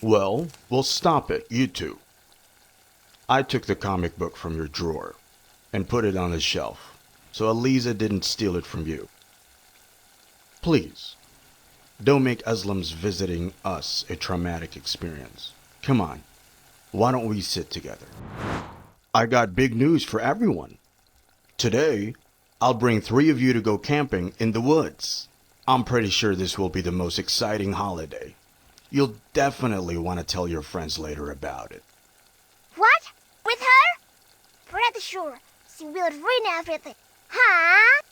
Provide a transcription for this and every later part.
Well, stop it, you two. I took the comic book from your drawer and put it on the shelf, so Eliza didn't steal it from you. Please, don't make Aslam's visiting us a traumatic experience. Come on, why don't we sit together? I got big news for everyone. Today, I'll bring three of you to go camping in the woods. I'm pretty sure this will be the most exciting holiday. You'll definitely want to tell your friends later about it. What? With her? Pretty sure she will ruin everything. Huh?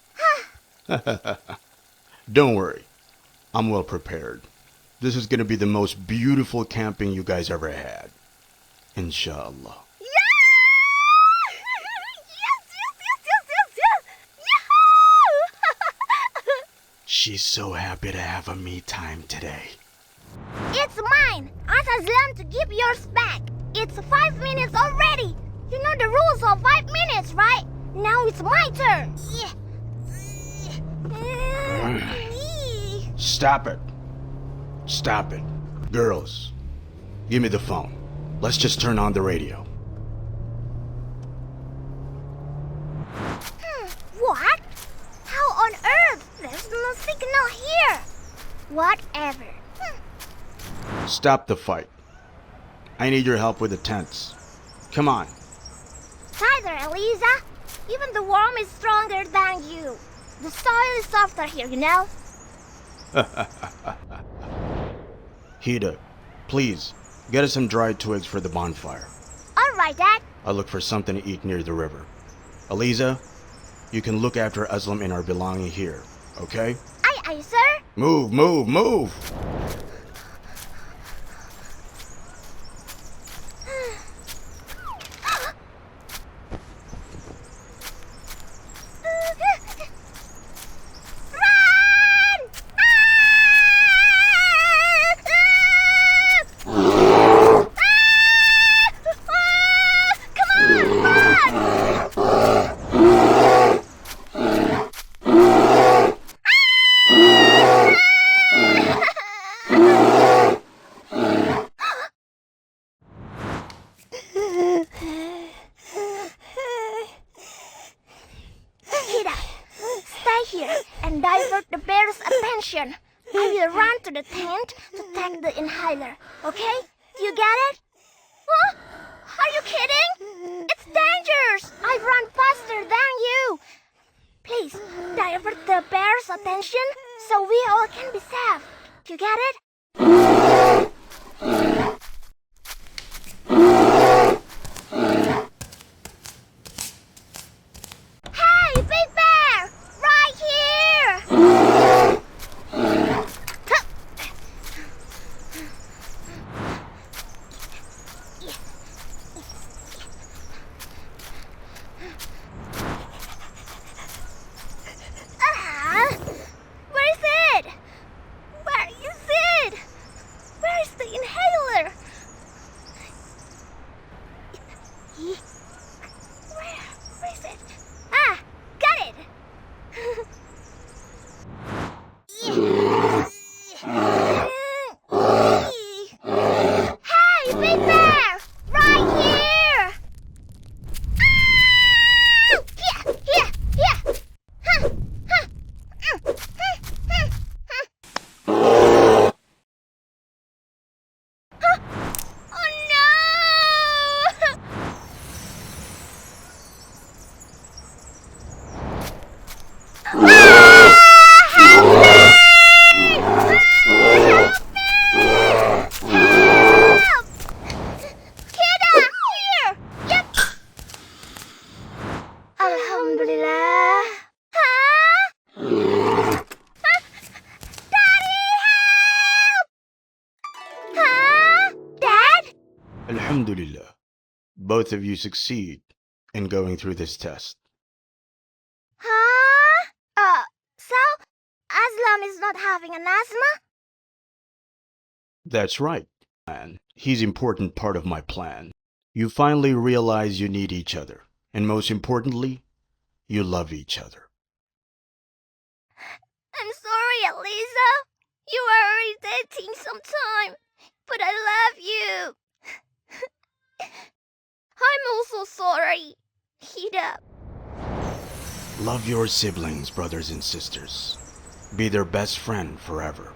Don't worry, I'm well prepared. This is gonna be the most beautiful camping you guys ever had. Inshallah. She's so happy to have a me time today. It's mine. Ask Aslam to give yours back. It's 5 minutes already. You know the rules of 5 minutes, right? Now it's my turn. Stop it. Stop it. Girls, give me the phone. Let's just turn on the radio. What? How on earth? There's no signal here. Whatever. Stop the fight. I need your help with the tents. Come on. Tighter, Eliza. Even the worm is stronger than you. The soil is softer here, you know? Hida, please, get us some dried twigs for the bonfire. All right, Dad. I'll look for something to eat near the river. Eliza, you can look after Aslam and our belonging here, okay? Aye, sir. Move, move, move! And divert the bear's attention. I will run to the tent to take the inhaler, okay? You get it? Huh? Are you kidding? It's dangerous. I run faster than you. Please, divert the bear's attention so we all can be safe. You get it? Hey, Big Bear! Right here! Where is it? Where is it? Where is the inhaler? Where is it? Ah, got it! Hey, Big Bear! Right here! Here! Huh, huh. Huh? Oh no! Alhamdulillah. Huh? Daddy, help! Huh? Dad? Alhamdulillah. Both of you succeed in going through this test. Huh? So Aslam is not having an asthma? That's right. And he's an important part of my plan. You finally realize you need each other. And most importantly, you love each other. I'm sorry, Eliza. You are irritating sometimes. But I love you. I'm also sorry. Heat up. Love your siblings, brothers and sisters. Be their best friend forever.